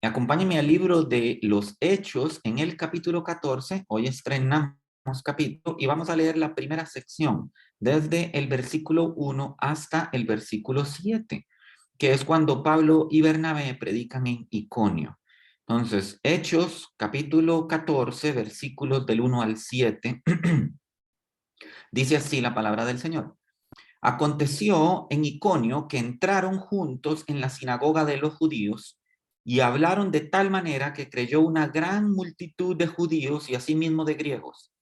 Acompáñenme al libro de los Hechos en el capítulo 14. Hoy estrenamos capítulo y vamos a leer la primera sección desde el versículo 1 hasta el versículo 7, que es cuando Pablo y Bernabé predican en Iconio. Entonces, Hechos capítulo 14, versículos del 1 al 7, dice así la palabra del Señor. Aconteció en Iconio que entraron juntos en la sinagoga de los judíos y hablaron de tal manera que creyó una gran multitud de judíos y asimismo de griegos.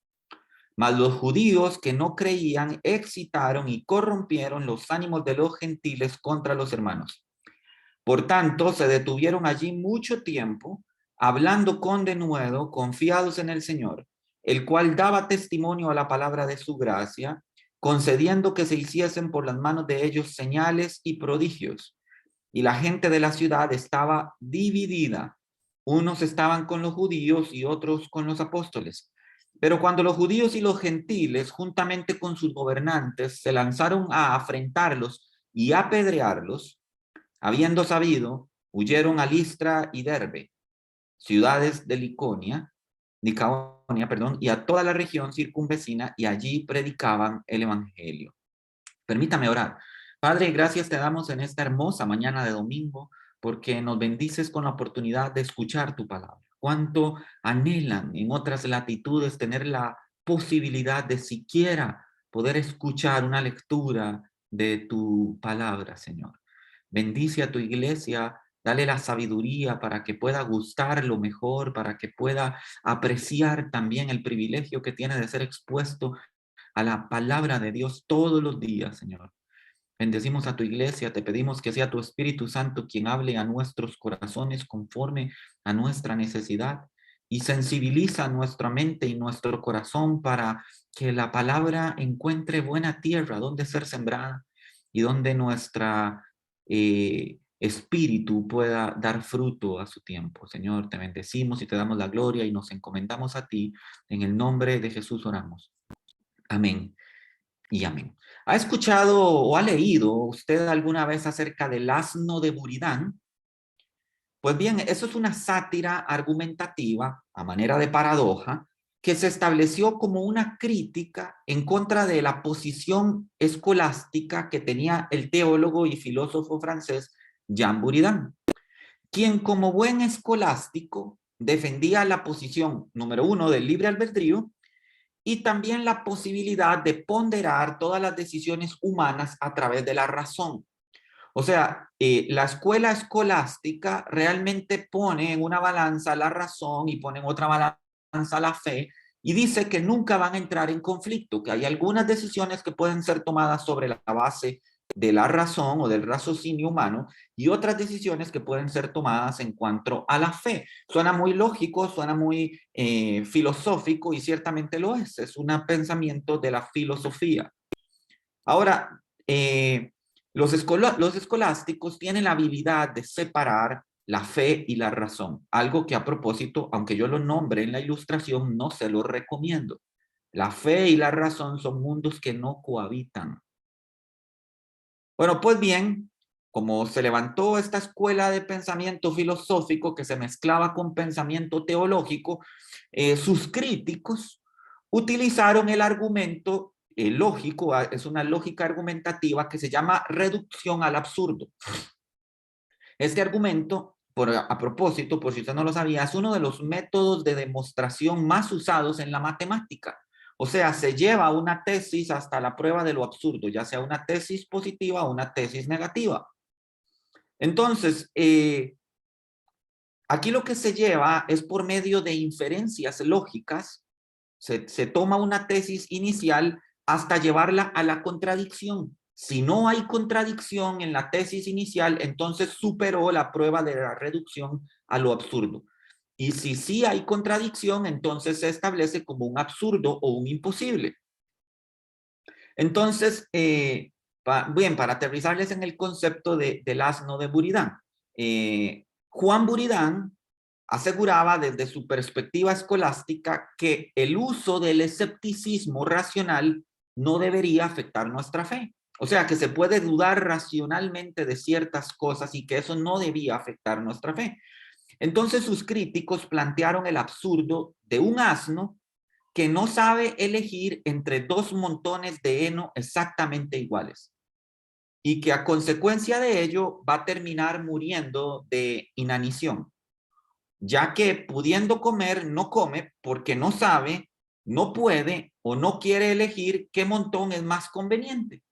Mas los judíos que no creían excitaron y corrompieron los ánimos de los gentiles contra los hermanos. Por tanto, se detuvieron allí mucho tiempo, hablando con denuedo, confiados en el Señor, el cual daba testimonio a la palabra de su gracia, concediendo que se hiciesen por las manos de ellos señales y prodigios. Y la gente de la ciudad estaba dividida. Unos estaban con los judíos y otros con los apóstoles. Pero cuando los judíos y los gentiles, juntamente con sus gobernantes, se lanzaron a afrentarlos y apedrearlos, habiendo sabido, huyeron a Listra y Derbe, ciudades de Licaonia, y a toda la región circunvecina, y allí predicaban el evangelio. Permítame orar. Padre, gracias te damos en esta hermosa mañana de domingo, porque nos bendices con la oportunidad de escuchar tu palabra. Cuánto anhelan en otras latitudes tener la posibilidad de siquiera poder escuchar una lectura de tu palabra, Señor. Bendice a tu iglesia, dale la sabiduría para que pueda gustar lo mejor, para que pueda apreciar también el privilegio que tiene de ser expuesto a la palabra de Dios todos los días, Señor. Bendecimos a tu iglesia, te pedimos que sea tu Espíritu Santo quien hable a nuestros corazones conforme a nuestra necesidad y sensibiliza nuestra mente y nuestro corazón para que la palabra encuentre buena tierra donde ser sembrada y donde nuestra espíritu pueda dar fruto a su tiempo. Señor, te bendecimos y te damos la gloria y nos encomendamos a ti. En el nombre de Jesús oramos. Amén y amén. ¿Ha escuchado o ha leído usted alguna vez acerca del asno de Buridán? Pues bien, eso es una sátira argumentativa, a manera de paradoja, que se estableció como una crítica en contra de la posición escolástica que tenía el teólogo y filósofo francés Jean Buridan, quien como buen escolástico defendía la posición número uno del libre albedrío y también la posibilidad de ponderar todas las decisiones humanas a través de la razón. O sea, la escuela escolástica realmente pone en una balanza la razón y pone en otra balanza la fe y dice que nunca van a entrar en conflicto, que hay algunas decisiones que pueden ser tomadas sobre la base de la razón o del raciocinio humano y otras decisiones que pueden ser tomadas en cuanto a la fe. Suena muy lógico, suena muy filosófico y ciertamente lo es un pensamiento de la filosofía. Ahora, los escolásticos tienen la habilidad de separar la fe y la razón, algo que a propósito, aunque yo lo nombre en la ilustración, no se lo recomiendo. La fe y la razón son mundos que no cohabitan. Bueno, pues bien, como se levantó esta escuela de pensamiento filosófico que se mezclaba con pensamiento teológico, sus críticos utilizaron el argumento lógico, es una lógica argumentativa que se llama reducción al absurdo. Este argumento, a propósito, por si usted no lo sabía, es uno de los métodos de demostración más usados en la matemática. O sea, se lleva una tesis hasta la prueba de lo absurdo, ya sea una tesis positiva o una tesis negativa. Entonces, aquí lo que se lleva es por medio de inferencias lógicas, se toma una tesis inicial hasta llevarla a la contradicción. Si no hay contradicción en la tesis inicial, entonces superó la prueba de la reducción a lo absurdo. Y si sí hay contradicción, entonces se establece como un absurdo o un imposible. Entonces, bien, para aterrizarles en el concepto del asno de Buridán, Juan Buridán aseguraba desde su perspectiva escolástica que el uso del escepticismo racional no debería afectar nuestra fe. O sea, que se puede dudar racionalmente de ciertas cosas y que eso no debía afectar nuestra fe. Entonces sus críticos plantearon el absurdo de un asno que no sabe elegir entre dos montones de heno exactamente iguales y que a consecuencia de ello va a terminar muriendo de inanición, ya que pudiendo comer no come porque no sabe, no puede o no quiere elegir qué montón es más conveniente.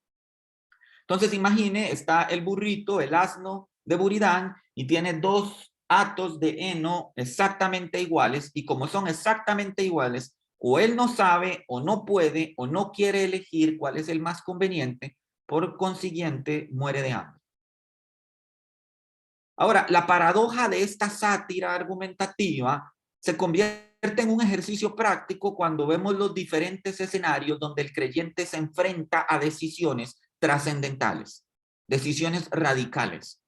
Entonces imagine, está el burrito, el asno de Buridán, y tiene dos hatos de heno exactamente iguales, y como son exactamente iguales, o él no sabe, o no puede, o no quiere elegir cuál es el más conveniente, por consiguiente muere de hambre. Ahora, la paradoja de esta sátira argumentativa se convierte en un ejercicio práctico cuando vemos los diferentes escenarios donde el creyente se enfrenta a decisiones trascendentales, decisiones radicales.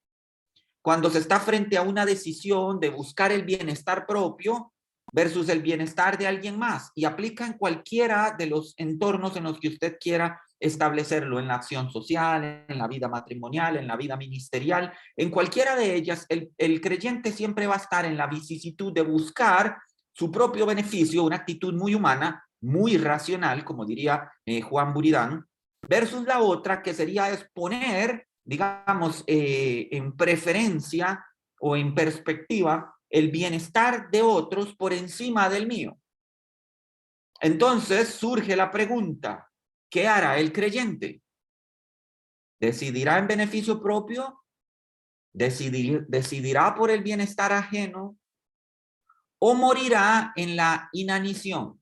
Cuando se está frente a una decisión de buscar el bienestar propio versus el bienestar de alguien más, y aplica en cualquiera de los entornos en los que usted quiera establecerlo, en la acción social, en la vida matrimonial, en la vida ministerial, en cualquiera de ellas, el creyente siempre va a estar en la vicisitud de buscar su propio beneficio, una actitud muy humana, muy racional, como diría Juan Buridán, versus la otra que sería exponer, digamos, en preferencia o en perspectiva el bienestar de otros por encima del mío. Entonces surge la pregunta, ¿qué hará el creyente? ¿Decidirá en beneficio propio? ¿Decidirá por el bienestar ajeno? ¿O morirá en la inanición,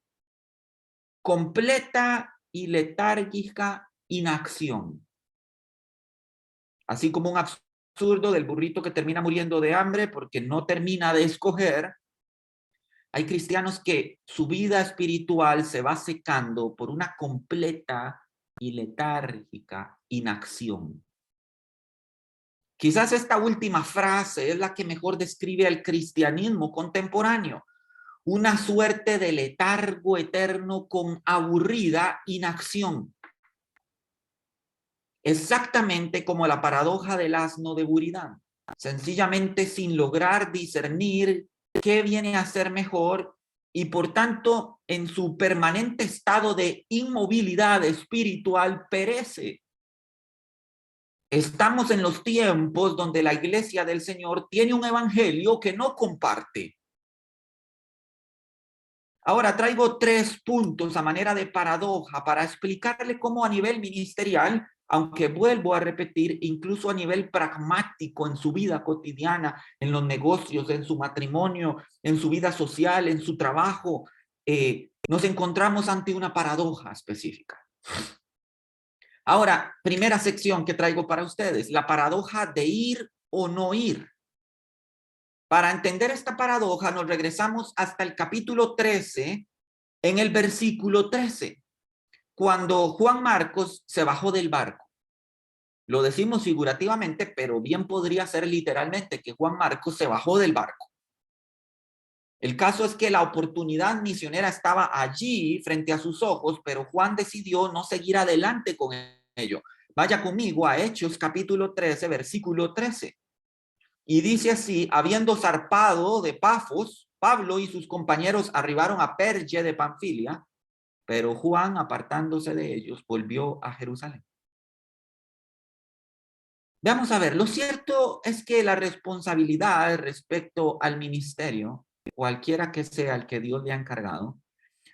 completa y letárgica inacción? Así como un absurdo del burrito que termina muriendo de hambre porque no termina de escoger, hay cristianos que su vida espiritual se va secando por una completa y letárgica inacción. Quizás esta última frase es la que mejor describe al cristianismo contemporáneo, una suerte de letargo eterno con aburrida inacción. Exactamente como la paradoja del asno de Buridán, sencillamente sin lograr discernir qué viene a ser mejor y por tanto en su permanente estado de inmovilidad espiritual perece. Estamos en los tiempos donde la iglesia del Señor tiene un evangelio que no comparte. Ahora traigo 3 puntos a manera de paradoja para explicarle cómo a nivel ministerial, aunque vuelvo a repetir, incluso a nivel pragmático en su vida cotidiana, en los negocios, en su matrimonio, en su vida social, en su trabajo, nos encontramos ante una paradoja específica. Ahora, primera sección que traigo para ustedes, la paradoja de ir o no ir. Para entender esta paradoja nos regresamos hasta el capítulo 13, en el versículo 13, cuando Juan Marcos se bajó del barco. Lo decimos figurativamente, pero bien podría ser literalmente que Juan Marcos se bajó del barco. El caso es que la oportunidad misionera estaba allí frente a sus ojos, pero Juan decidió no seguir adelante con ello. Vaya conmigo a Hechos capítulo 13, versículo 13. Y dice así: habiendo zarpado de Pafos, Pablo y sus compañeros arribaron a Perge de Panfilia, pero Juan, apartándose de ellos, volvió a Jerusalén. Vamos a ver, lo cierto es que la responsabilidad respecto al ministerio, cualquiera que sea el que Dios le ha encargado,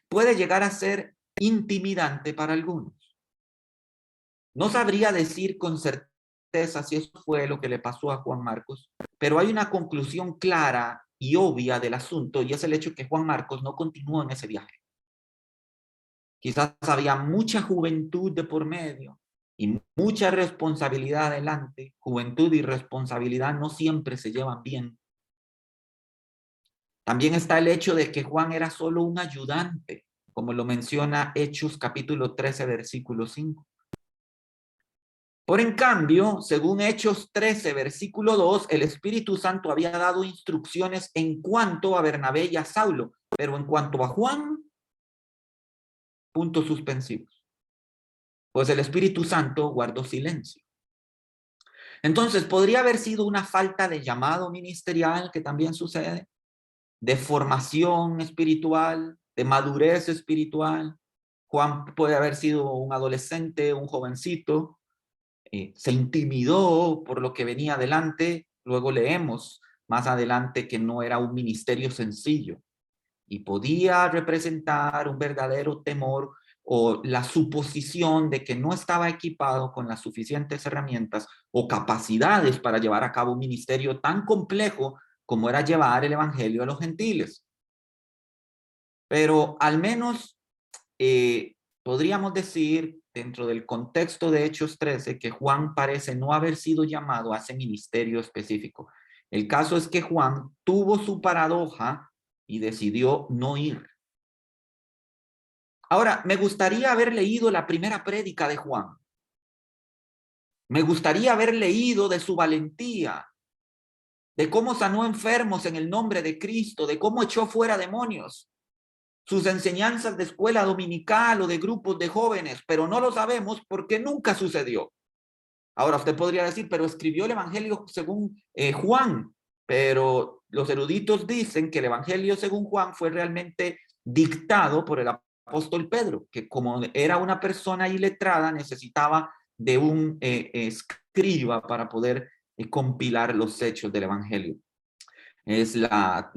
puede llegar a ser intimidante para algunos. No sabría decir con certeza si eso fue lo que le pasó a Juan Marcos, pero hay una conclusión clara y obvia del asunto, y es el hecho que Juan Marcos no continuó en ese viaje. Quizás había mucha juventud de por medio y mucha responsabilidad adelante. Juventud y responsabilidad no siempre se llevan bien. También está el hecho de que Juan era solo un ayudante, como lo menciona Hechos capítulo 13, versículo 5. Por en cambio, según Hechos 13, versículo 2, el Espíritu Santo había dado instrucciones en cuanto a Bernabé y a Saulo, pero en cuanto a Juan, puntos suspensivos. Pues el Espíritu Santo guardó silencio. Entonces, podría haber sido una falta de llamado ministerial, que también sucede, de formación espiritual, de madurez espiritual. Juan puede haber sido un adolescente, un jovencito, se intimidó por lo que venía adelante. Luego leemos más adelante que no era un ministerio sencillo y podía representar un verdadero temor o la suposición de que no estaba equipado con las suficientes herramientas o capacidades para llevar a cabo un ministerio tan complejo como era llevar el evangelio a los gentiles. Pero al menos podríamos decir, dentro del contexto de Hechos 13, que Juan parece no haber sido llamado a ese ministerio específico. El caso es que Juan tuvo su paradoja y decidió no ir. Ahora, me gustaría haber leído la primera prédica de Juan. Me gustaría haber leído de su valentía, de cómo sanó enfermos en el nombre de Cristo, de cómo echó fuera demonios, sus enseñanzas de escuela dominical o de grupos de jóvenes, pero no lo sabemos porque nunca sucedió. Ahora usted podría decir, pero escribió el Evangelio según Juan, pero los eruditos dicen que el Evangelio según Juan fue realmente dictado por el apóstol Pedro, que como era una persona iletrada necesitaba de un escriba para poder compilar los hechos del Evangelio. Es la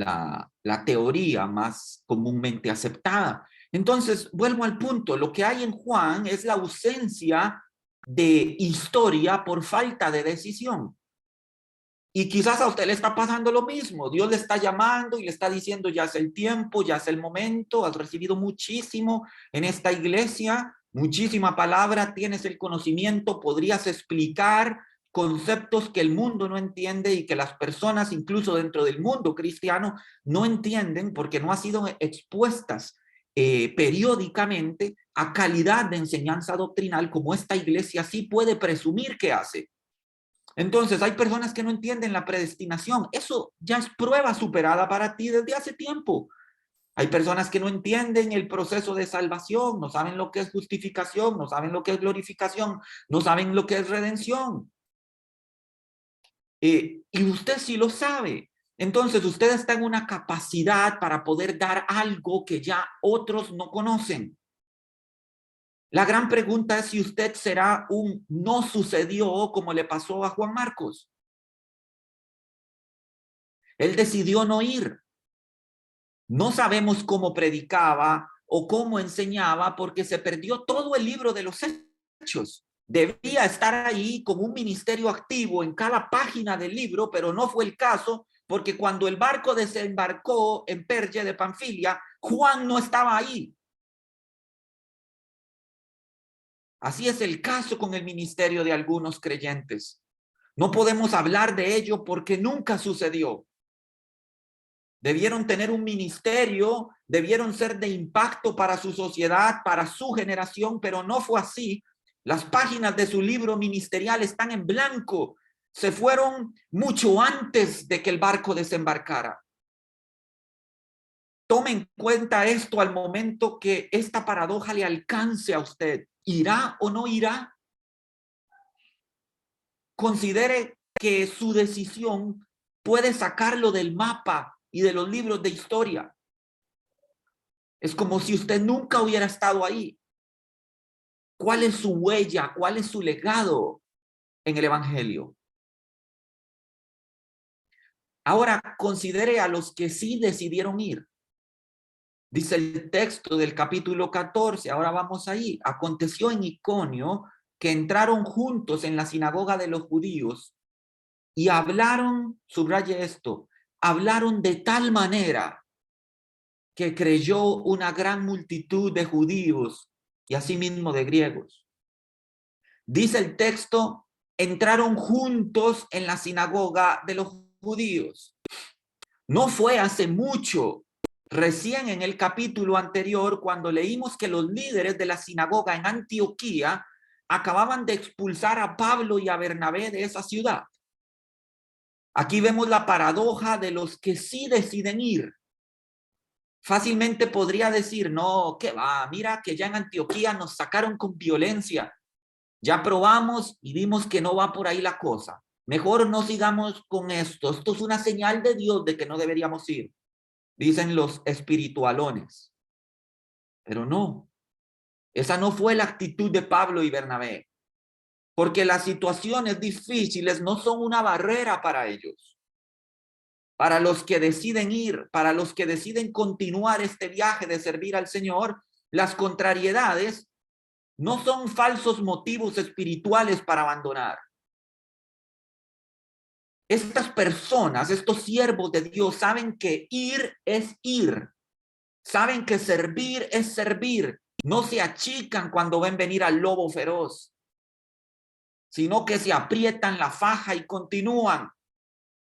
teoría más comúnmente aceptada. Entonces, vuelvo al punto, lo que hay en Juan es la ausencia de historia por falta de decisión. Y quizás a usted le está pasando lo mismo. Dios le está llamando y le está diciendo, ya es el tiempo, ya es el momento, has recibido muchísimo en esta iglesia, muchísima palabra, tienes el conocimiento, podrías explicar conceptos que el mundo no entiende y que las personas, incluso dentro del mundo cristiano, no entienden porque no han sido expuestas periódicamente a calidad de enseñanza doctrinal como esta iglesia sí puede presumir que hace. Entonces, hay personas que no entienden la predestinación. Eso ya es prueba superada para ti desde hace tiempo. Hay personas que no entienden el proceso de salvación, no saben lo que es justificación, no saben lo que es glorificación, no saben lo que es redención. Y usted sí lo sabe. Entonces, usted está en una capacidad para poder dar algo que ya otros no conocen. La gran pregunta es si usted será un no sucedió como le pasó a Juan Marcos. Él decidió no ir. No sabemos cómo predicaba o cómo enseñaba porque se perdió todo el libro de los Hechos. Debía estar ahí como un ministerio activo en cada página del libro, pero no fue el caso porque cuando el barco desembarcó en Perge de Panfilia, Juan no estaba ahí. Así es el caso con el ministerio de algunos creyentes. No podemos hablar de ello porque nunca sucedió. Debieron tener un ministerio, debieron ser de impacto para su sociedad, para su generación, pero no fue así. Las páginas de su libro ministerial están en blanco. Se fueron mucho antes de que el barco desembarcara. Tome en cuenta esto al momento que esta paradoja le alcance a usted. ¿Irá o no irá? Considere que su decisión puede sacarlo del mapa y de los libros de historia. Es como si usted nunca hubiera estado ahí. ¿Cuál es su huella? ¿Cuál es su legado en el Evangelio? Ahora considere a los que sí decidieron ir. Dice el texto del capítulo 14, ahora vamos ahí. Aconteció en Iconio que entraron juntos en la sinagoga de los judíos y hablaron, subraye esto, hablaron de tal manera que creyó una gran multitud de judíos y asimismo de griegos. Dice el texto, entraron juntos en la sinagoga de los judíos. No fue hace mucho, recién en el capítulo anterior, cuando leímos que los líderes de la sinagoga en Antioquía acababan de expulsar a Pablo y a Bernabé de esa ciudad. Aquí vemos la paradoja de los que sí deciden ir. Fácilmente podría decir, no, ¿qué va? Mira que ya en Antioquía nos sacaron con violencia. Ya probamos y vimos que no va por ahí la cosa. Mejor no sigamos con esto. Esto es una señal de Dios de que no deberíamos ir, dicen los espiritualones. Pero no, esa no fue la actitud de Pablo y Bernabé, porque las situaciones difíciles no son una barrera para ellos. Para los que deciden ir, para los que deciden continuar este viaje de servir al Señor, las contrariedades no son falsos motivos espirituales para abandonar. Estas personas, estos siervos de Dios, saben que ir es ir. Saben que servir es servir. No se achican cuando ven venir al lobo feroz, sino que se aprietan la faja y continúan.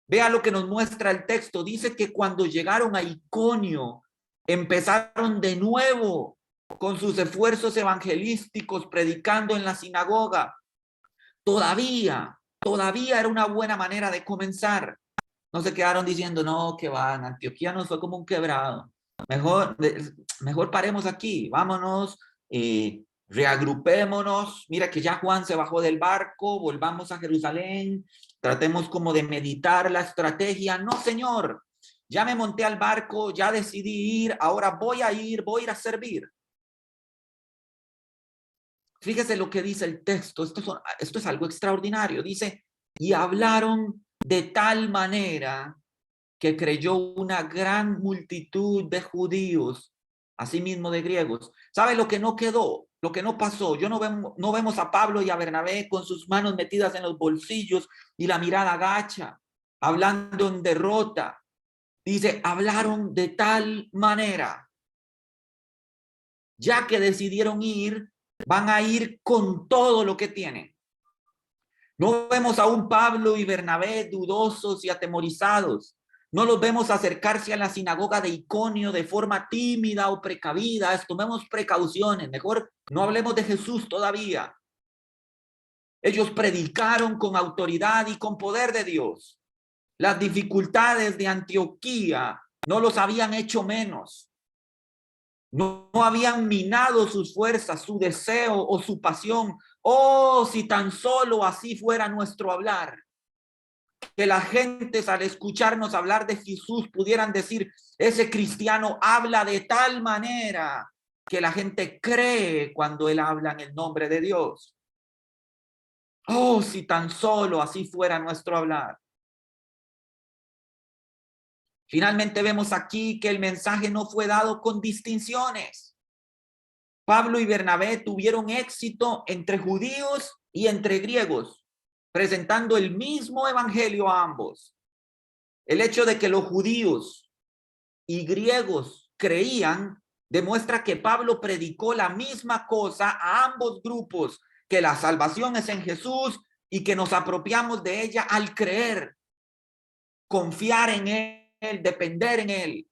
Vea lo que nos muestra el texto. Dice que cuando llegaron a Iconio, empezaron de nuevo con sus esfuerzos evangelísticos, predicando en la sinagoga. Todavía era una buena manera de comenzar. No se quedaron diciendo, no, que van, Antioquía nos fue como un quebrado. Mejor paremos aquí, vámonos, reagrupémonos. Mira que ya Juan se bajó del barco, volvamos a Jerusalén, tratemos como de meditar la estrategia. No, Señor, ya me monté al barco, ya decidí ir, ahora voy a ir a servir. Fíjese lo que dice el texto, esto es algo extraordinario. Dice, y hablaron de tal manera que creyó una gran multitud de judíos, asimismo de griegos. ¿Sabe lo que no quedó? Lo que no pasó. No vemos a Pablo y a Bernabé con sus manos metidas en los bolsillos y la mirada gacha, hablando en derrota. Dice, hablaron de tal manera, ya que decidieron ir, van a ir con todo lo que tienen. No vemos a un Pablo y Bernabé dudosos y atemorizados. No los vemos acercarse a la sinagoga de Iconio de forma tímida o precavida. Tomemos precauciones. Mejor no hablemos de Jesús todavía. Ellos predicaron con autoridad y con poder de Dios. Las dificultades de Antioquía no los habían hecho menos. No habían minado sus fuerzas, su deseo o su pasión. Oh, si tan solo así fuera nuestro hablar. Que las gentes al escucharnos hablar de Jesús pudieran decir, ese cristiano habla de tal manera que la gente cree cuando él habla en el nombre de Dios. Oh, si tan solo así fuera nuestro hablar. Finalmente vemos aquí que el mensaje no fue dado con distinciones. Pablo y Bernabé tuvieron éxito entre judíos y entre griegos, presentando el mismo evangelio a ambos. El hecho de que los judíos y griegos creían demuestra que Pablo predicó la misma cosa a ambos grupos, que la salvación es en Jesús y que nos apropiamos de ella al creer, confiar en él, depender en él.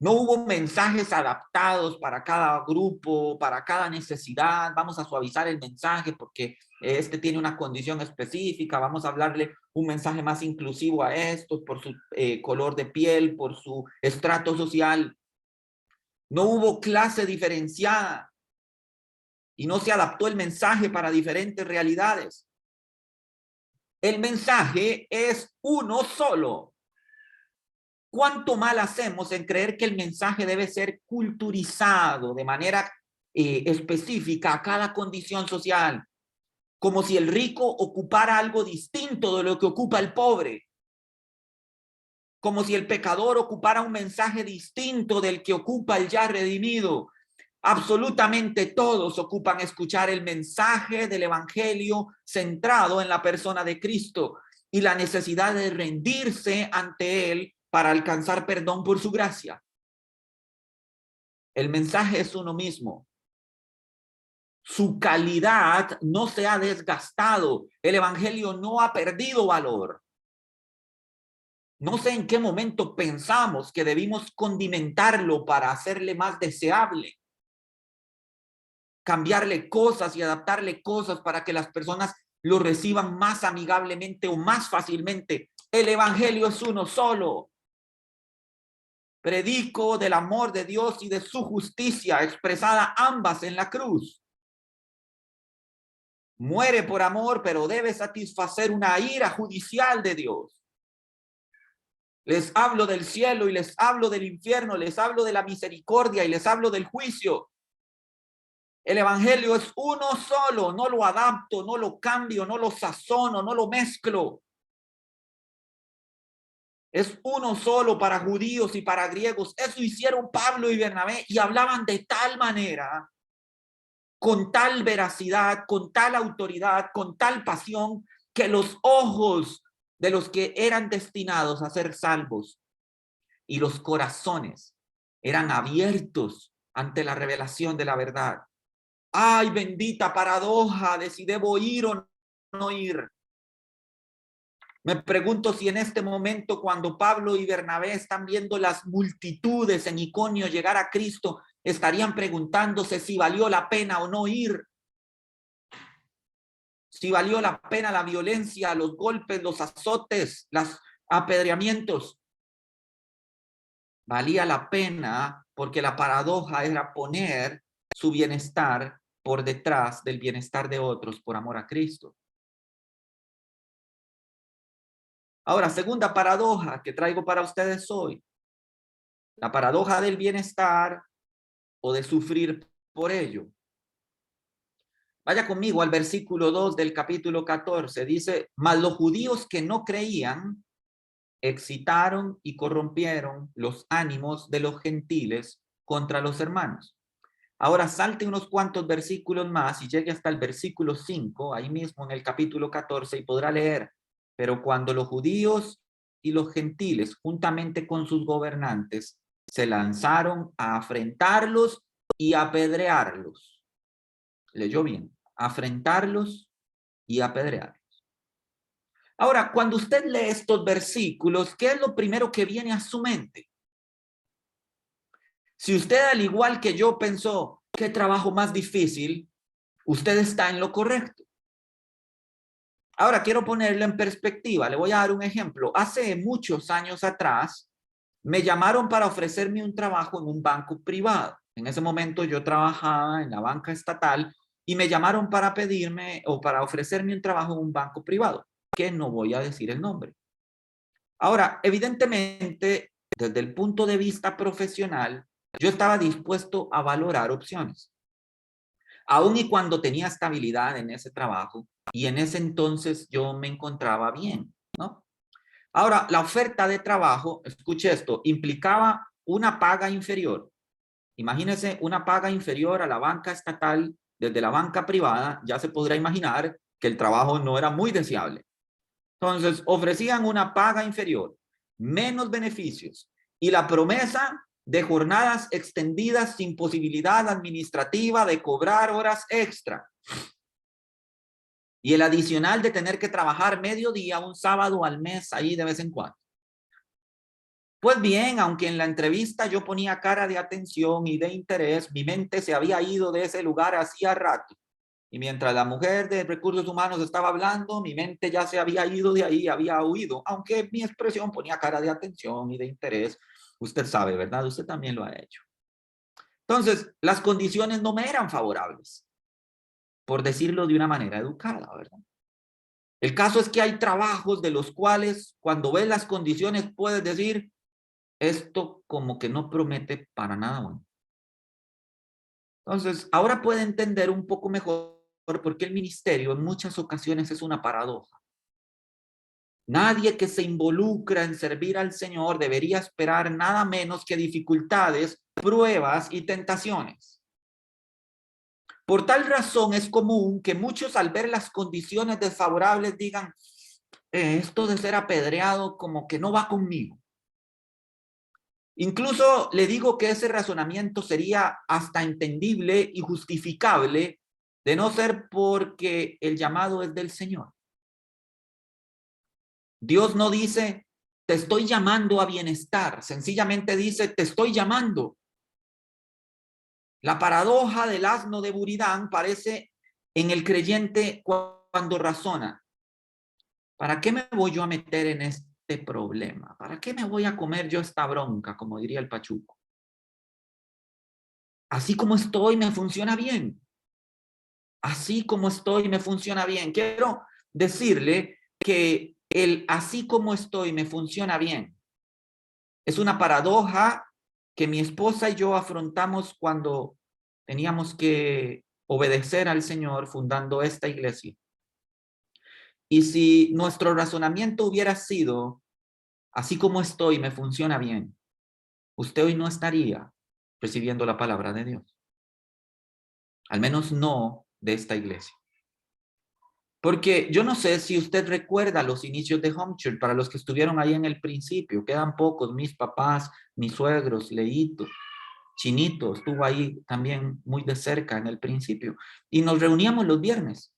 No hubo mensajes adaptados para cada grupo, para cada necesidad. Vamos a suavizar el mensaje porque este tiene una condición específica. Vamos a hablarle un mensaje más inclusivo a estos por su color de piel, por su estrato social. No hubo clase diferenciada y no se adaptó el mensaje para diferentes realidades. El mensaje es uno solo. ¿Cuánto mal hacemos en creer que el mensaje debe ser culturizado de manera específica a cada condición social? Como si el rico ocupara algo distinto de lo que ocupa el pobre. Como si el pecador ocupara un mensaje distinto del que ocupa el ya redimido. Absolutamente todos ocupan escuchar el mensaje del evangelio centrado en la persona de Cristo y la necesidad de rendirse ante él para alcanzar perdón por su gracia. El mensaje es uno mismo. Su calidad no se ha desgastado. El evangelio no ha perdido valor. No sé en qué momento pensamos que debimos condimentarlo para hacerle más deseable. Cambiarle cosas y adaptarle cosas para que las personas lo reciban más amigablemente o más fácilmente. El evangelio es uno solo. Predico del amor de Dios y de su justicia expresada ambas en la cruz. Muere por amor, pero debe satisfacer una ira judicial de Dios. Les hablo del cielo y les hablo del infierno, les hablo de la misericordia y les hablo del juicio. El evangelio es uno solo, no lo adapto, no lo cambio, no lo sazono, no lo mezclo. Es uno solo para judíos y para griegos. Eso hicieron Pablo y Bernabé y hablaban de tal manera, con tal veracidad, con tal autoridad, con tal pasión, que los ojos de los que eran destinados a ser salvos y los corazones eran abiertos ante la revelación de la verdad. Ay, bendita paradoja de si debo ir o no ir. Me pregunto si en este momento, cuando Pablo y Bernabé están viendo las multitudes en Iconio llegar a Cristo, estarían preguntándose si valió la pena o no ir. Si valió la pena la violencia, los golpes, los azotes, los apedreamientos. Valía la pena porque la paradoja era poner su bienestar por detrás del bienestar de otros por amor a Cristo. Ahora, segunda paradoja que traigo para ustedes hoy. La paradoja del bienestar o de sufrir por ello. Vaya conmigo al versículo 2 del capítulo 14. Dice, mas los judíos que no creían excitaron y corrompieron los ánimos de los gentiles contra los hermanos. Ahora salte unos cuantos versículos más y llegue hasta el versículo 5, ahí mismo en el capítulo 14, y podrá leer, pero cuando los judíos y los gentiles, juntamente con sus gobernantes, se lanzaron a afrentarlos y apedrearlos. Leyó bien, afrentarlos y apedrearlos. Ahora, cuando usted lee estos versículos, ¿qué es lo primero que viene a su mente? Si usted, al igual que yo, pensó, ¿qué trabajo más difícil? Usted está en lo correcto. Ahora, quiero ponerlo en perspectiva. Le voy a dar un ejemplo. Hace muchos años atrás, me llamaron para ofrecerme un trabajo en un banco privado. En ese momento yo trabajaba en la banca estatal y me llamaron para pedirme o para ofrecerme un trabajo en un banco privado, que no voy a decir el nombre. Ahora, evidentemente, desde el punto de vista profesional, yo estaba dispuesto a valorar opciones. Aún y cuando tenía estabilidad en ese trabajo y en ese entonces yo me encontraba bien, ¿no? Ahora, la oferta de trabajo, escuche esto, implicaba una paga inferior. Imagínese una paga inferior a la banca estatal desde la banca privada, ya se podrá imaginar que el trabajo no era muy deseable. Entonces, ofrecían una paga inferior, menos beneficios y la promesa de jornadas extendidas sin posibilidad administrativa de cobrar horas extra. Y el adicional de tener que trabajar mediodía un sábado al mes ahí de vez en cuando. Pues bien, aunque en la entrevista yo ponía cara de atención y de interés, mi mente se había ido de ese lugar hacía rato. Y mientras la mujer de recursos humanos estaba hablando, mi mente ya se había ido de ahí, había huido, aunque mi expresión ponía cara de atención y de interés. Usted sabe, ¿verdad? Usted también lo ha hecho. Entonces, las condiciones no me eran favorables, por decirlo de una manera educada, ¿verdad? El caso es que hay trabajos de los cuales cuando ves las condiciones puedes decir, esto como que no promete para nada bueno. Entonces, ahora puede entender un poco mejor por qué el ministerio en muchas ocasiones es una paradoja. Nadie que se involucra en servir al Señor debería esperar nada menos que dificultades, pruebas y tentaciones. Por tal razón es común que muchos al ver las condiciones desfavorables digan, esto de ser apedreado como que no va conmigo. Incluso le digo que ese razonamiento sería hasta entendible y justificable de no ser porque el llamado es del Señor. Dios no dice, te estoy llamando a bienestar, sencillamente dice, te estoy llamando. La paradoja del asno de Buridán parece en el creyente cuando razona. ¿Para qué me voy yo a meter en este problema? ¿Para qué me voy a comer yo esta bronca, como diría el Pachuco? Así como estoy, me funciona bien. así como estoy me funciona bien. Quiero decirle que el así como estoy me funciona bien es una paradoja que mi esposa y yo afrontamos cuando teníamos que obedecer al Señor fundando esta iglesia. Y si nuestro razonamiento hubiera sido, así como estoy, me funciona bien, usted hoy no estaría recibiendo la palabra de Dios. Al menos no de esta iglesia. Porque yo no sé si usted recuerda los inicios de Home Church, para los que estuvieron ahí en el principio, quedan pocos, mis papás, mis suegros, Leito, Chinito, estuvo ahí también muy de cerca en el principio. Y nos reuníamos los viernes.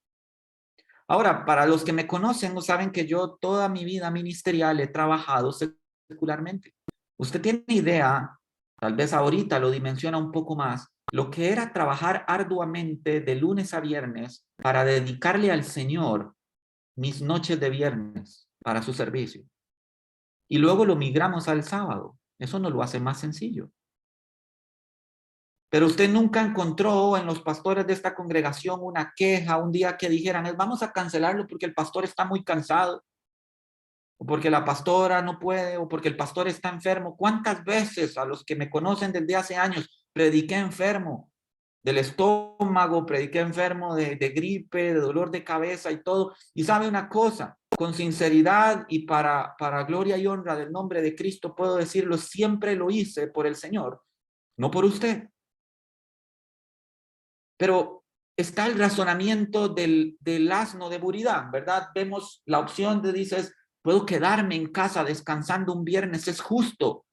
Ahora, para los que me conocen, no saben que yo toda mi vida ministerial he trabajado secularmente. Usted tiene idea, tal vez ahorita lo dimensiona un poco más, lo que era trabajar arduamente de lunes a viernes para dedicarle al Señor mis noches de viernes para su servicio. Y luego lo migramos al sábado. Eso no lo hace más sencillo. Pero usted nunca encontró en los pastores de esta congregación una queja, un día que dijeran, vamos a cancelarlo porque el pastor está muy cansado, o porque la pastora no puede, o porque el pastor está enfermo. ¿Cuántas veces a los que me conocen desde hace años prediqué enfermo del estómago, prediqué enfermo de gripe, de dolor de cabeza y todo? Y sabe una cosa, con sinceridad y para gloria y honra del nombre de Cristo puedo decirlo, siempre lo hice por el Señor, no por usted. Pero está el razonamiento del asno de Buridán, ¿verdad? Vemos la opción de dices, puedo quedarme en casa descansando un viernes, es justo.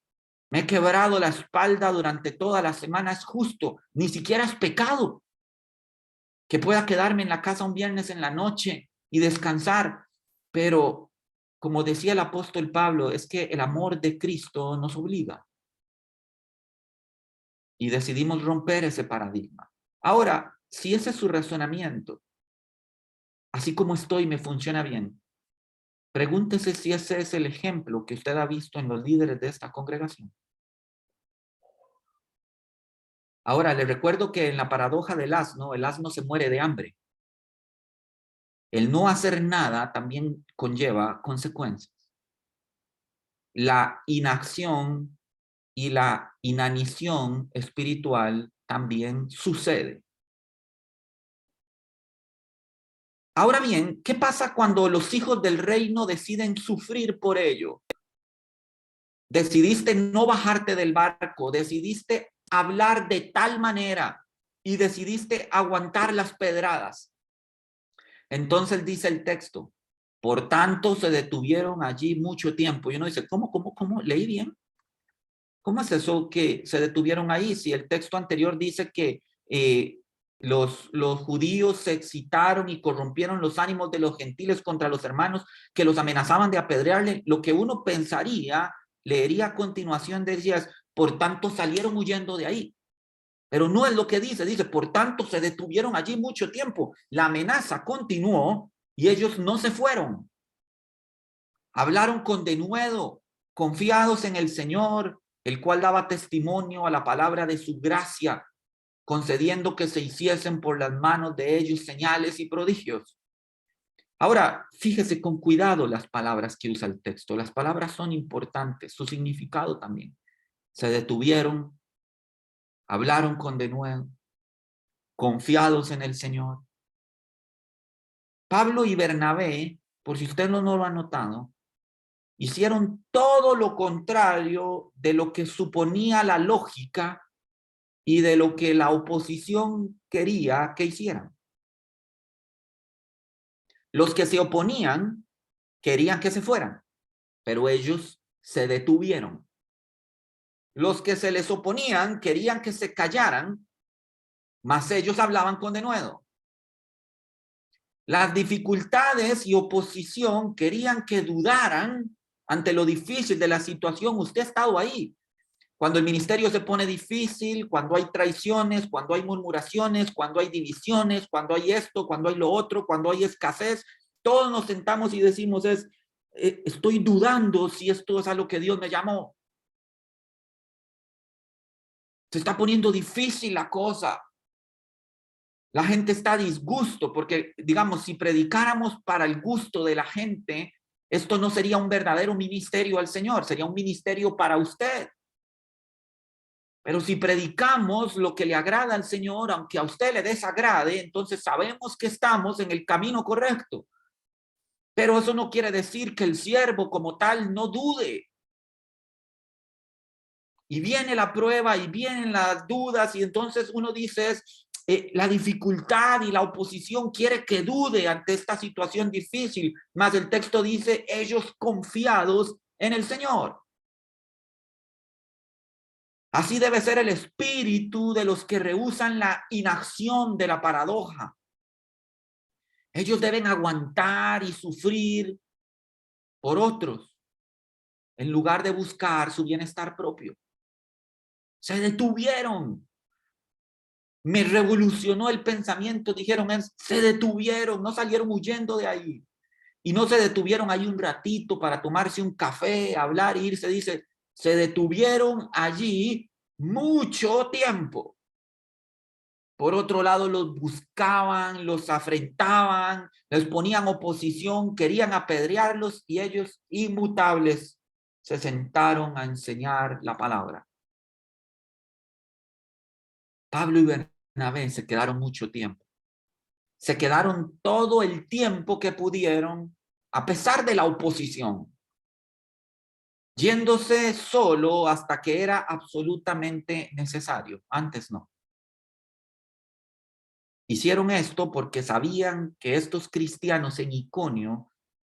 Me he quebrado la espalda durante toda la semana, es justo. Ni siquiera es pecado que pueda quedarme en la casa un viernes en la noche y descansar. Pero, como decía el apóstol Pablo, es que el amor de Cristo nos obliga. Y decidimos romper ese paradigma. Ahora, si ese es su razonamiento, así como estoy me funciona bien, pregúntese si ese es el ejemplo que usted ha visto en los líderes de esta congregación. Ahora, le recuerdo que en la paradoja del asno, el asno se muere de hambre. El no hacer nada también conlleva consecuencias. La inacción y la inanición espiritual también sucede. Ahora bien, ¿qué pasa cuando los hijos del reino deciden sufrir por ello? Decidiste no bajarte del barco, decidiste hablar de tal manera y decidiste aguantar las pedradas. Entonces dice el texto, por tanto se detuvieron allí mucho tiempo. Y uno dice, ¿cómo? ¿Leí bien? ¿Cómo es eso que se detuvieron ahí? Si el texto anterior dice que los judíos se excitaron y corrompieron los ánimos de los gentiles contra los hermanos que los amenazaban de apedrearle, lo que uno pensaría, leería a continuación, decía, por tanto salieron huyendo de ahí. Pero no es lo que dice, por tanto se detuvieron allí mucho tiempo. La amenaza continuó y ellos no se fueron. Hablaron con denuedo, confiados en el Señor, el cual daba testimonio a la palabra de su gracia, concediendo que se hiciesen por las manos de ellos señales y prodigios. Ahora, fíjese con cuidado las palabras que usa el texto. Las palabras son importantes, su significado también. Se detuvieron, hablaron con denuedo, confiados en el Señor. Pablo y Bernabé, por si usted no lo ha notado, hicieron todo lo contrario de lo que suponía la lógica y de lo que la oposición quería que hicieran. Los que se oponían querían que se fueran, pero ellos se detuvieron. Los que se les oponían querían que se callaran, mas ellos hablaban con denuedo. Las dificultades y oposición querían que dudaran ante lo difícil de la situación. Usted ha estado ahí. Cuando el ministerio se pone difícil, cuando hay traiciones, cuando hay murmuraciones, cuando hay divisiones, cuando hay esto, cuando hay lo otro, cuando hay escasez, todos nos sentamos y decimos estoy dudando si esto es a lo que Dios me llamó. Se está poniendo difícil la cosa. La gente está a disgusto porque, digamos, si predicáramos para el gusto de la gente, esto no sería un verdadero ministerio al Señor, sería un ministerio para usted. Pero si predicamos lo que le agrada al Señor, aunque a usted le desagrade, entonces sabemos que estamos en el camino correcto. Pero eso no quiere decir que el siervo como tal no dude. Y viene la prueba y vienen las dudas y entonces uno dice, la dificultad y la oposición quiere que dude ante esta situación difícil, mas el texto dice, ellos confiados en el Señor. Así debe ser el espíritu de los que rehúsan la inacción de la paradoja. Ellos deben aguantar y sufrir por otros en lugar de buscar su bienestar propio. Se detuvieron. Me revolucionó el pensamiento, dijeron, se detuvieron, no salieron huyendo de ahí. Y no se detuvieron ahí un ratito para tomarse un café, hablar e irse. Dice, se detuvieron allí mucho tiempo. Por otro lado, los buscaban, los afrentaban, les ponían oposición, querían apedrearlos y ellos, inmutables, se sentaron a enseñar la palabra. Pablo y Bernabé se quedaron mucho tiempo. Se quedaron todo el tiempo que pudieron, a pesar de la oposición, yéndose solo hasta que era absolutamente necesario. Antes no. Hicieron esto porque sabían que estos cristianos en Iconio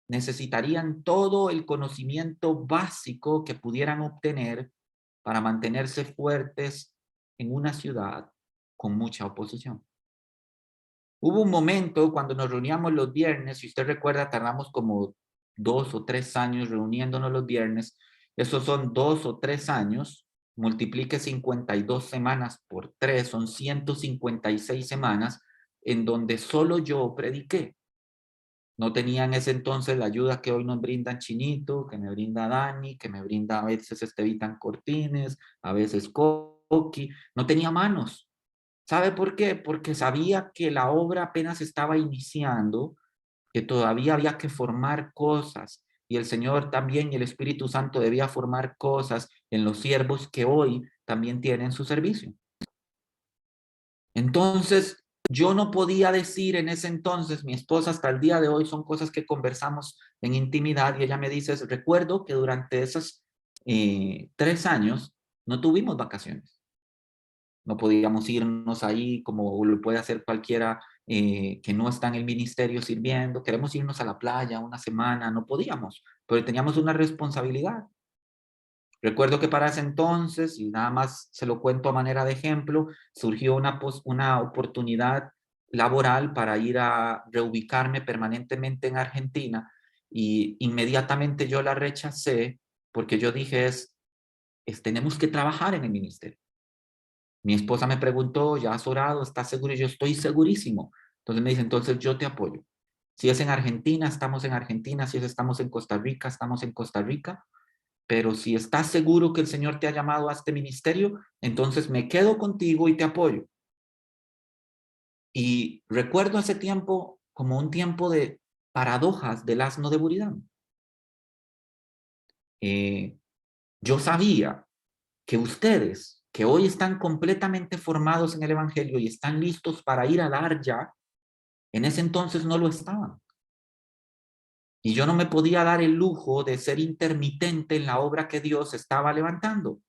necesitarían todo el conocimiento básico que pudieran obtener para mantenerse fuertes en una ciudad con mucha oposición. Hubo un momento cuando nos reuníamos los viernes, si usted recuerda, tardamos como 2 o 3 años reuniéndonos los viernes. Esos son 2 o 3 años, multiplique 52 semanas por 3, son 156 semanas en donde solo yo prediqué. No tenía en ese entonces la ayuda que hoy nos brindan Chinito, que me brinda Dani, que me brinda a veces Estevitan Cortines, a veces Coqui. No tenía manos. ¿Sabe por qué? Porque sabía que la obra apenas estaba iniciando, que todavía había que formar cosas y el Señor también y el Espíritu Santo debía formar cosas en los siervos que hoy también tienen su servicio. Entonces, yo no podía decir en ese entonces, mi esposa hasta el día de hoy son cosas que conversamos en intimidad y ella me dice, recuerdo que durante esos 3 años no tuvimos vacaciones. No podíamos irnos ahí como lo puede hacer cualquiera que no está en el ministerio sirviendo. Queremos irnos a la playa una semana, no podíamos, pero teníamos una responsabilidad. Recuerdo que para ese entonces, y nada más se lo cuento a manera de ejemplo, surgió una oportunidad laboral para ir a reubicarme permanentemente en Argentina y inmediatamente yo la rechacé porque yo dije tenemos que trabajar en el ministerio. Mi esposa me preguntó, ¿ya has orado? ¿Estás seguro? Y yo estoy segurísimo. Entonces me dice, entonces yo te apoyo. Si es en Argentina, estamos en Argentina. Si es estamos en Costa Rica, estamos en Costa Rica. Pero si estás seguro que el Señor te ha llamado a este ministerio, entonces me quedo contigo y te apoyo. Y recuerdo ese tiempo como un tiempo de paradojas del asno de Buridán. Yo sabía que ustedes, que hoy están completamente formados en el Evangelio y están listos para ir a dar ya, en ese entonces no lo estaban. Y yo no me podía dar el lujo de ser intermitente en la obra que Dios estaba levantando.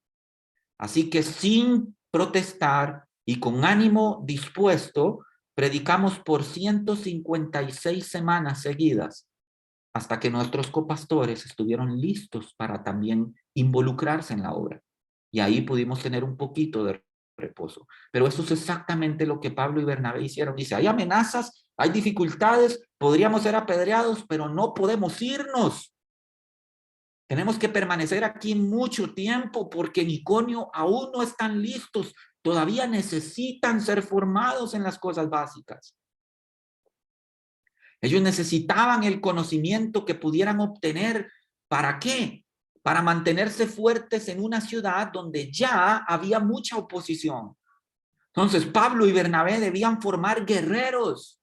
Así que sin protestar y con ánimo dispuesto, predicamos por 156 semanas seguidas hasta que nuestros copastores estuvieron listos para también involucrarse en la obra. Y ahí pudimos tener un poquito de reposo. Pero eso es exactamente lo que Pablo y Bernabé hicieron. Dice, hay amenazas, hay dificultades, podríamos ser apedreados, pero no podemos irnos. Tenemos que permanecer aquí mucho tiempo porque en Iconio aún no están listos. Todavía necesitan ser formados en las cosas básicas. Ellos necesitaban el conocimiento que pudieran obtener. ¿Para qué? Para mantenerse fuertes en una ciudad donde ya había mucha oposición, Entonces, Pablo y Bernabé debían formar guerreros,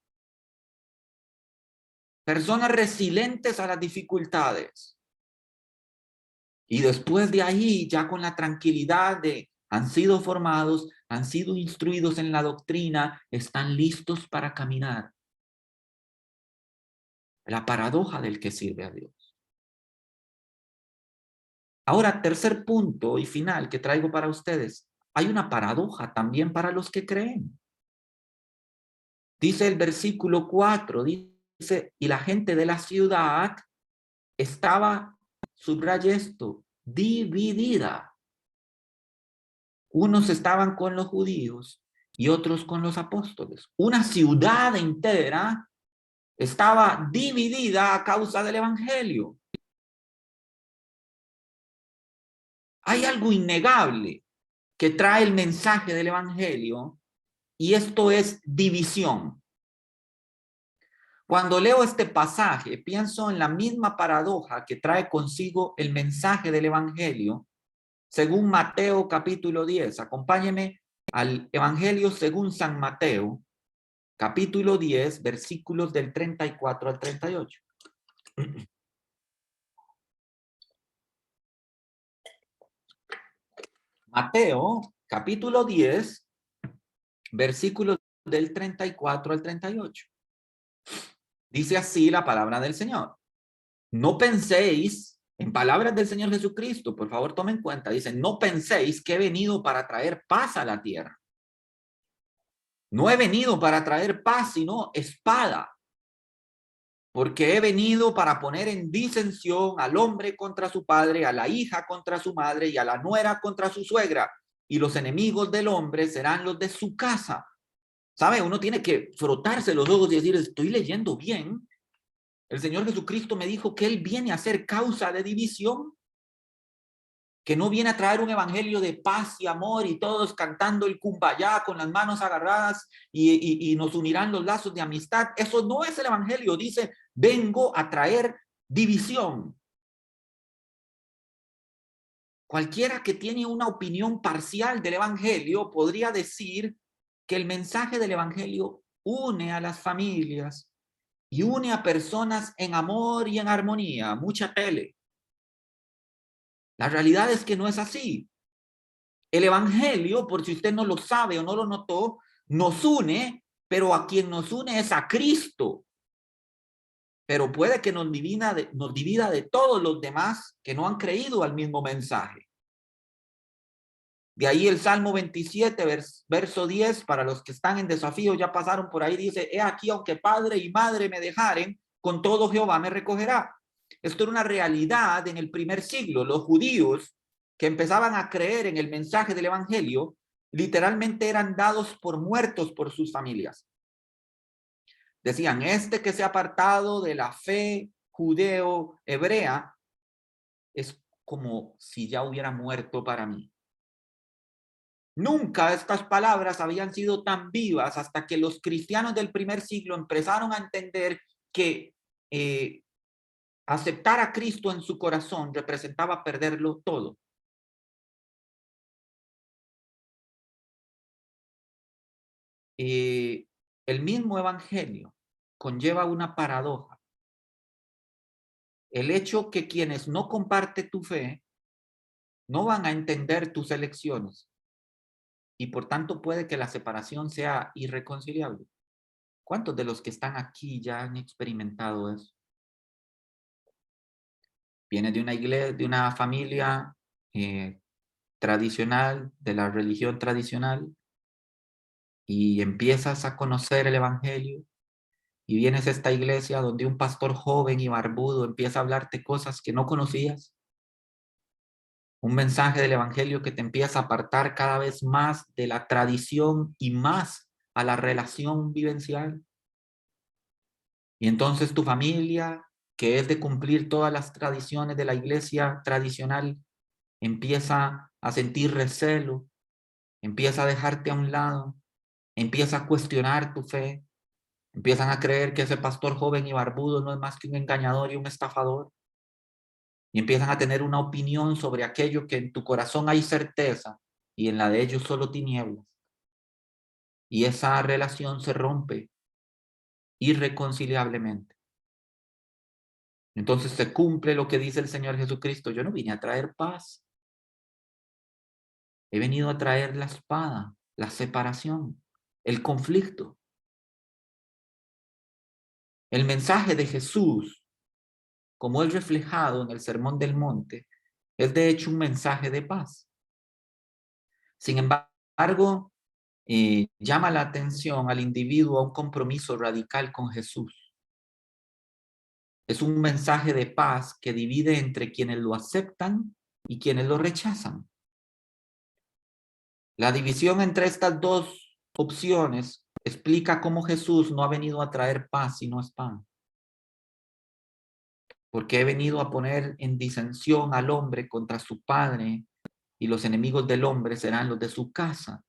personas resilientes a las dificultades. Y después de ahí, ya con la tranquilidad de han sido formados, han sido instruidos en la doctrina, están listos para caminar. La paradoja del que sirve a Dios. Ahora, tercer punto y final que traigo para ustedes. Hay una paradoja también para los que creen. Dice el versículo 4, dice, y la gente de la ciudad estaba, subraya esto, dividida. Unos estaban con los judíos y otros con los apóstoles. Una ciudad entera estaba dividida a causa del evangelio. Hay algo innegable que trae el mensaje del evangelio y esto es división. Cuando leo este pasaje, pienso en la misma paradoja que trae consigo el mensaje del evangelio según Mateo capítulo 10. Acompáñeme al evangelio según San Mateo, capítulo 10, versículos del 34 al 38. Mateo, capítulo 10, versículos del 34 al 38. Dice así la palabra del Señor. No penséis, en palabras del Señor Jesucristo, por favor tomen cuenta, dice, no penséis que he venido para traer paz a la tierra. No he venido para traer paz, sino espada. Porque he venido para poner en disensión al hombre contra su padre, a la hija contra su madre y a la nuera contra su suegra. Y los enemigos del hombre serán los de su casa. ¿Sabe? Uno tiene que frotarse los ojos y decir, estoy leyendo bien. El Señor Jesucristo me dijo que Él viene a ser causa de división, que no viene a traer un evangelio de paz y amor y todos cantando el Kumbaya con las manos agarradas y nos unirán los lazos de amistad. Eso no es el evangelio. Dice, vengo a traer división. Cualquiera que tiene una opinión parcial del evangelio podría decir que el mensaje del evangelio une a las familias y une a personas en amor y en armonía. Mucha tele. La realidad es que no es así. El evangelio, por si usted no lo sabe o no lo notó, nos une, pero a quien nos une es a Cristo. Pero puede que nos divida de todos los demás que no han creído al mismo mensaje. De ahí el Salmo 27, verso 10, para los que están en desafío, ya pasaron por ahí, dice, he aquí, aunque padre y madre me dejaren, con todo Jehová me recogerá. Esto era una realidad en el primer siglo. Los judíos que empezaban a creer en el mensaje del evangelio, literalmente eran dados por muertos por sus familias. Decían, este que se ha apartado de la fe judeo-hebrea es como si ya hubiera muerto para mí. Nunca estas palabras habían sido tan vivas hasta que los cristianos del primer siglo empezaron a entender que aceptar a Cristo en su corazón representaba perderlo todo. El mismo evangelio conlleva una paradoja. El hecho que quienes no comparten tu fe no van a entender tus elecciones y por tanto puede que la separación sea irreconciliable. ¿Cuántos de los que están aquí ya han experimentado eso? Vienes de una iglesia, de una familia tradicional, de la religión tradicional, y empiezas a conocer el evangelio, y vienes a esta iglesia donde un pastor joven y barbudo empieza a hablarte cosas que no conocías, un mensaje del evangelio que te empieza a apartar cada vez más de la tradición y más a la relación vivencial. Y entonces tu familia, que es de cumplir todas las tradiciones de la iglesia tradicional, empieza a sentir recelo, empieza a dejarte a un lado, empieza a cuestionar tu fe, empiezan a creer que ese pastor joven y barbudo no es más que un engañador y un estafador, y empiezan a tener una opinión sobre aquello que en tu corazón hay certeza y en la de ellos solo tinieblas. y esa relación se rompe irreconciliablemente. Entonces se cumple lo que dice el Señor Jesucristo: yo no vine a traer paz, he venido a traer la espada, la separación, el conflicto. El mensaje de Jesús, como es reflejado en el Sermón del Monte, es de hecho un mensaje de paz. Sin embargo, llama la atención al individuo a un compromiso radical con Jesús. Es un mensaje de paz que divide entre quienes lo aceptan y quienes lo rechazan. La división entre estas dos opciones explica cómo Jesús no ha venido a traer paz sino espada. Porque he venido a poner en disensión al hombre contra su padre, y los enemigos del hombre serán los de su casa.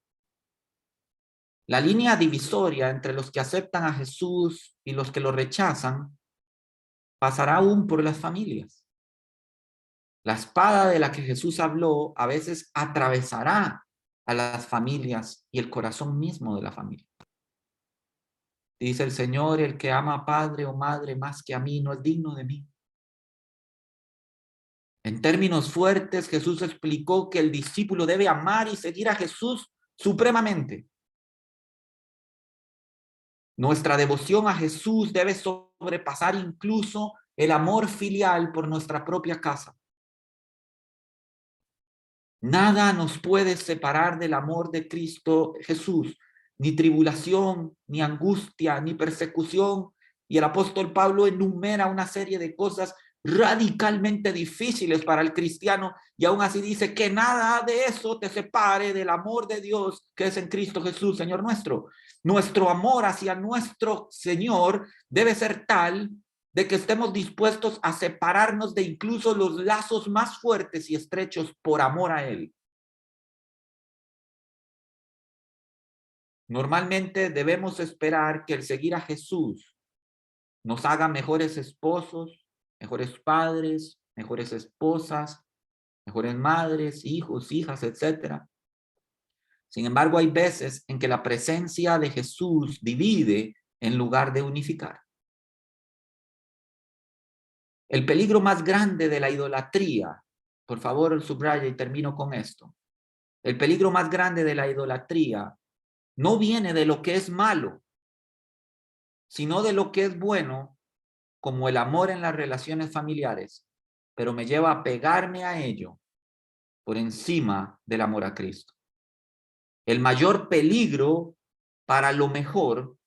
La línea divisoria entre los que aceptan a Jesús y los que lo rechazan pasará aún por las familias. La espada de la que Jesús habló a veces atravesará a las familias y el corazón mismo de la familia. Dice el Señor: el que ama a padre o madre más que a mí no es digno de mí. En términos fuertes, Jesús explicó que el discípulo debe amar y seguir a Jesús supremamente. Nuestra devoción a Jesús debe sobrepasar incluso el amor filial por nuestra propia casa. Nada nos puede separar del amor de Cristo Jesús, ni tribulación, ni angustia, ni persecución. Y el apóstol Pablo enumera una serie de cosas radicalmente difíciles para el cristiano, y aún así dice que nada de eso te separe del amor de Dios que es en Cristo Jesús, Señor nuestro. Nuestro amor hacia nuestro Señor debe ser tal de que estemos dispuestos a separarnos de incluso los lazos más fuertes y estrechos por amor a Él. Normalmente debemos esperar que el seguir a Jesús nos haga mejores esposos, mejores padres, mejores esposas, mejores madres, hijos, hijas, etc. Sin embargo, hay veces en que la presencia de Jesús divide en lugar de unificar. El peligro más grande de la idolatría, por favor subraya y termino con esto. El peligro más grande de la idolatría no viene de lo que es malo, sino de lo que es bueno, como el amor en las relaciones familiares, pero me lleva a pegarme a ello por encima del amor a Cristo. El mayor peligro para lo mejor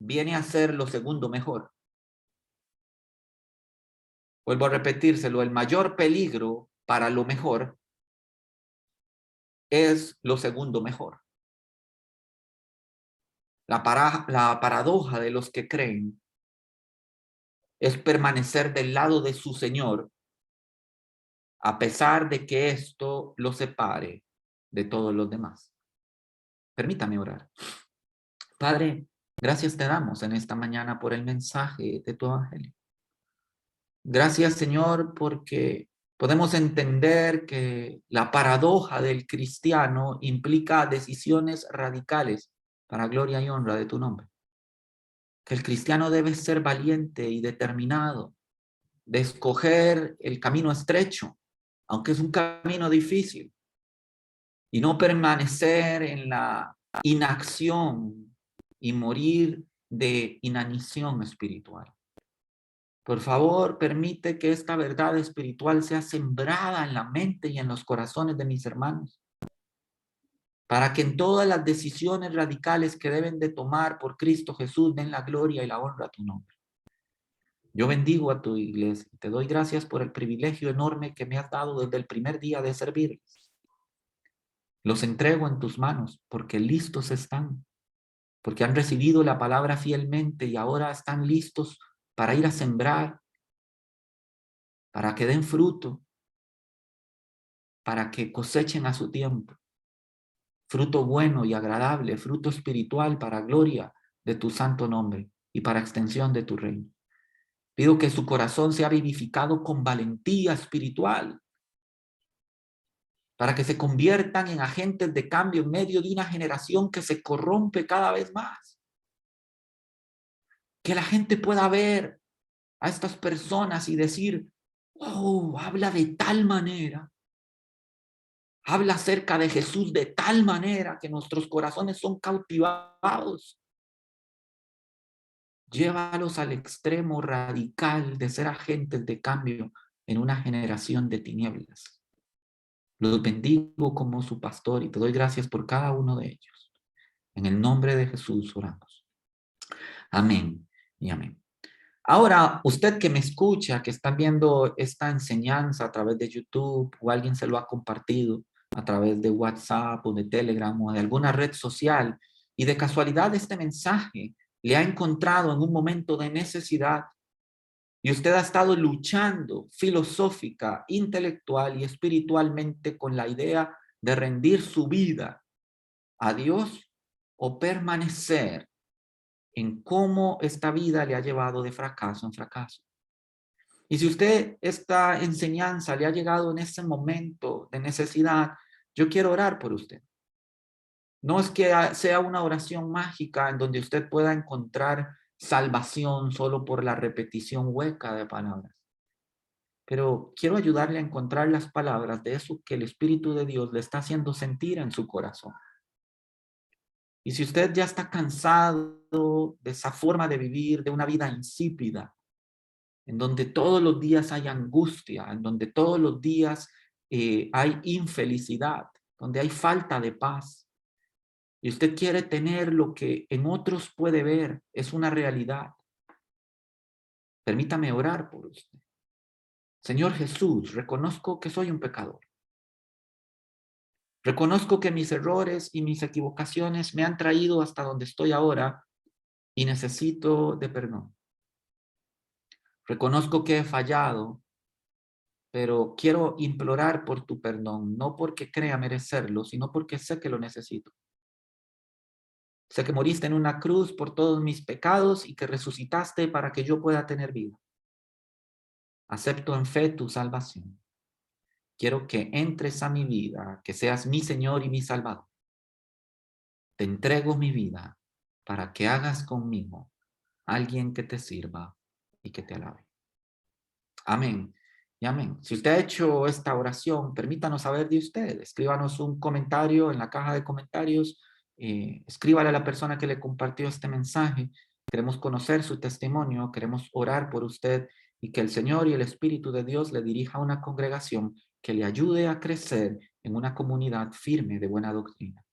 viene a ser lo segundo mejor. Vuelvo a repetírselo: el mayor peligro para lo mejor es lo segundo mejor. La paradoja de los que creen es permanecer del lado de su Señor, a pesar de que esto lo separe de todos los demás. Permítame orar. Padre, gracias te damos en esta mañana por el mensaje de tu evangelio. Gracias, Señor, porque podemos entender que la paradoja del cristiano implica decisiones radicales para gloria y honra de tu nombre. Que el cristiano debe ser valiente y determinado de escoger el camino estrecho, aunque es un camino difícil, y no permanecer en la inacción y morir de inanición espiritual. Por favor, permite que esta verdad espiritual sea sembrada en la mente y en los corazones de mis hermanos, para que en todas las decisiones radicales que deben de tomar por Cristo Jesús den la gloria y la honra a tu nombre. Yo bendigo a tu iglesia y te doy gracias por el privilegio enorme que me has dado desde el primer día de servirles. Los entrego en tus manos porque listos están, porque han recibido la palabra fielmente y ahora están listos para ir a sembrar, para que den fruto, para que cosechen a su tiempo. Fruto bueno y agradable, fruto espiritual para gloria de tu santo nombre y para extensión de tu reino. Pido que su corazón sea vivificado con valentía espiritual, para que se conviertan en agentes de cambio en medio de una generación que se corrompe cada vez más. Que la gente pueda ver a estas personas y decir, oh, habla de tal manera, habla acerca de Jesús de tal manera que nuestros corazones son cautivados. Llévalos al extremo radical de ser agentes de cambio en una generación de tinieblas. Los bendigo como su pastor y te doy gracias por cada uno de ellos. En el nombre de Jesús oramos. Amén y amén. Ahora, usted que me escucha, que está viendo esta enseñanza a través de YouTube o alguien se lo ha compartido a través de WhatsApp o de Telegram o de alguna red social y de casualidad este mensaje le ha encontrado en un momento de necesidad y usted ha estado luchando filosófica, intelectual y espiritualmente con la idea de rendir su vida a Dios o permanecer en cómo esta vida le ha llevado de fracaso en fracaso. Y si usted esta enseñanza le ha llegado en ese momento de necesidad, yo quiero orar por usted. No es que sea una oración mágica en donde usted pueda encontrar salvación solo por la repetición hueca de palabras. Pero quiero ayudarle a encontrar las palabras de eso que el Espíritu de Dios le está haciendo sentir en su corazón. Y si usted ya está cansado de esa forma de vivir, de una vida insípida, en donde todos los días hay angustia, en donde todos los días hay infelicidad, donde hay falta de paz, y usted quiere tener lo que en otros puede ver, es una realidad, permítame orar por usted. Señor Jesús, reconozco que soy un pecador. Reconozco que mis errores y mis equivocaciones me han traído hasta donde estoy ahora y necesito de perdón. Reconozco que he fallado, pero quiero implorar por tu perdón, no porque crea merecerlo, sino porque sé que lo necesito. Sé que moriste en una cruz por todos mis pecados y que resucitaste para que yo pueda tener vida. Acepto en fe tu salvación. Quiero que entres a mi vida, que seas mi Señor y mi Salvador. Te entrego mi vida para que hagas conmigo alguien que te sirva y que te alabe. Amén y amén. Si usted ha hecho esta oración, permítanos saber de usted. Escríbanos un comentario en la caja de comentarios. Escríbale a la persona que le compartió este mensaje. Queremos conocer su testimonio, queremos orar por usted y que el Señor y el Espíritu de Dios le dirija a una congregación que le ayude a crecer en una comunidad firme de buena doctrina.